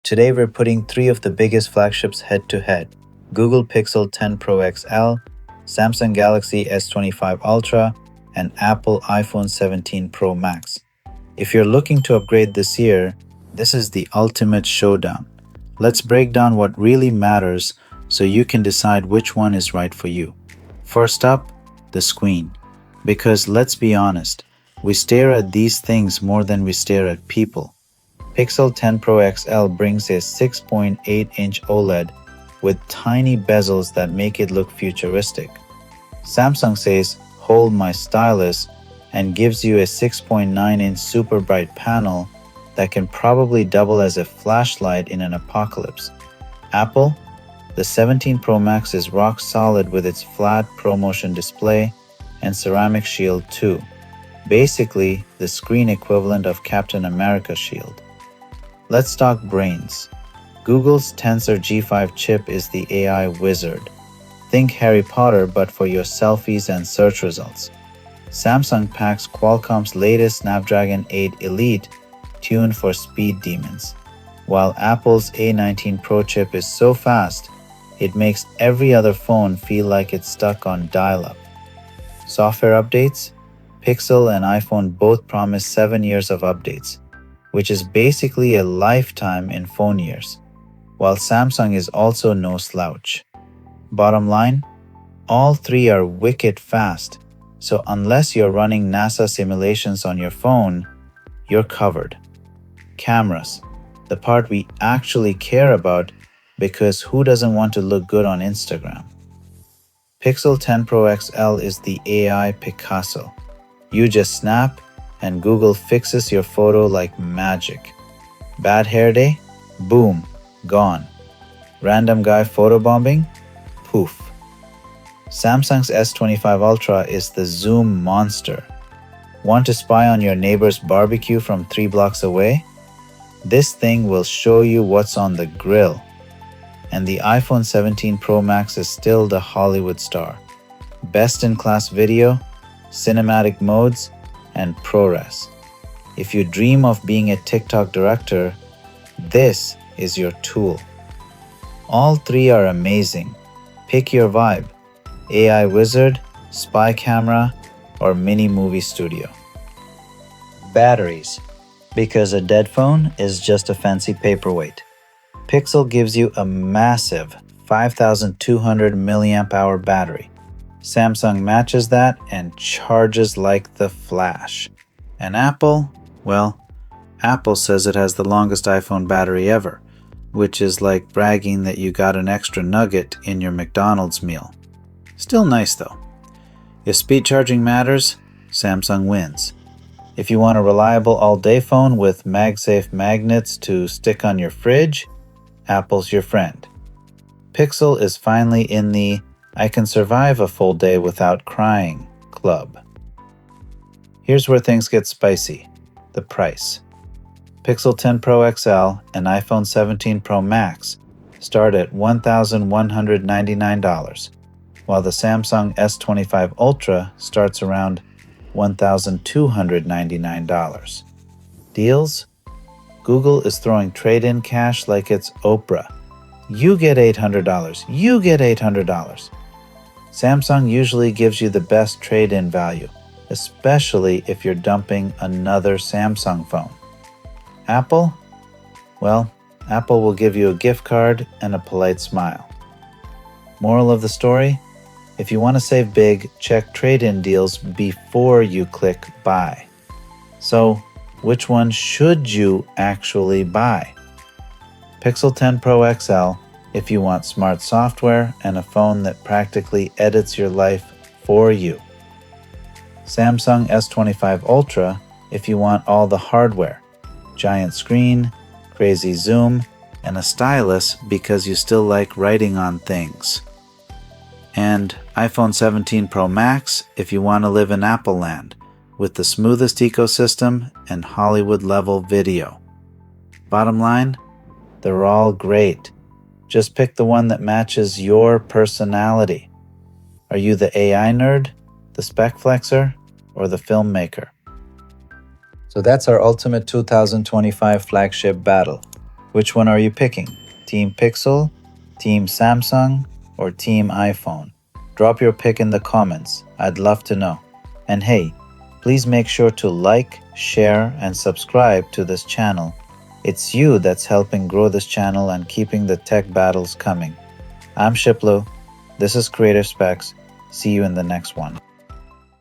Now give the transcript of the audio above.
Today we're putting three of the biggest flagships head to head: Google Pixel 10 Pro XL, Samsung Galaxy S25 Ultra, and Apple iPhone 17 Pro Max. If you're looking to upgrade this year, this is the ultimate showdown. Let's break down what really matters so you can decide which one is right for you. First up, the screen. Because let's be honest, we stare at these things more than we stare at people. Pixel 10 Pro XL brings a 6.8-inch OLED with tiny bezels that make it look futuristic. Samsung says, "Hold my stylus," and gives you a 6.9-inch super bright panel that can probably double as a flashlight in an apocalypse. Apple, the 17 Pro Max is rock solid with its flat ProMotion display and ceramic shield too. Basically, the screen equivalent of Captain America's shield. Let's talk brains. Google's Tensor G5 chip is the AI wizard. Think Harry Potter but for your selfies and search results. Samsung packs Qualcomm's latest Snapdragon 8 Elite tuned for speed demons. While Apple's A19 Pro chip is so fast, it makes every other phone feel like it's stuck on dial-up. Software updates? Pixel and iPhone both promise 7 years of updates, which is basically a lifetime in phone years, while Samsung is also no slouch. Bottom line, all three are wicked fast, so unless you're running NASA simulations on your phone, you're covered. Cameras, the part we actually care about because who doesn't want to look good on Instagram? Pixel 10 Pro XL is the AI Picasso. You just snap, and Google fixes your photo like magic. Bad hair day? Boom, gone. Random guy photobombing? Poof. Samsung's S25 Ultra is the zoom monster. Want to spy on your neighbor's barbecue from 3 blocks away? This thing will show you what's on the grill. And the iPhone 17 Pro Max is still the Hollywood star. Best-in-class video, cinematic modes, and ProRes. If you dream of being a TikTok director, this is your tool. All three are amazing. Pick your vibe: AI wizard, spy camera, or mini movie studio. Batteries. Because a dead phone is just a fancy paperweight. Pixel gives you a massive 5200 mAh battery. Samsung matches that and charges like the Flash. And Apple? Well, Apple says it has the longest iPhone battery ever, which is like bragging that you got an extra nugget in your McDonald's meal. Still nice though. If speed charging matters, Samsung wins. If you want a reliable all-day phone with MagSafe magnets to stick on your fridge, Apple's your friend. Pixel is finally in the "I can survive a full day without crying" club. Here's where things get spicy: the price. Pixel 10 Pro XL and iPhone 17 Pro Max start at $1,199, while the Samsung S25 Ultra starts around $1,299. Deals? Google is throwing trade-in cash like it's Oprah. You get $800. You get $800. Samsung usually gives you the best trade-in value, especially if you're dumping another Samsung phone. Apple? Well, Apple will give you a gift card and a polite smile. Moral of the story? If you want to save big, check trade-in deals before you click buy. So, which one should you actually buy? Pixel 10 Pro XL if you want smart software and a phone that practically edits your life for you. Samsung S25 Ultra if you want all the hardware: giant screen, crazy zoom, and a stylus because you still like writing on things. And iPhone 17 Pro Max if you want to live in Apple land with the smoothest ecosystem and Hollywood-level video. Bottom line, they're all great. Just pick the one that matches your personality. Are you the AI nerd, the spec flexer, or the filmmaker? So that's our ultimate 2025 flagship battle. Which one are you picking? Team Pixel, Team Samsung, or Team iPhone? Drop your pick in the comments. I'd love to know. And hey, please make sure to like, share, and subscribe to this channel. It's you that's helping grow this channel and keeping the tech battles coming. I'm Shiplu. This is Creative Specs. See you in the next one.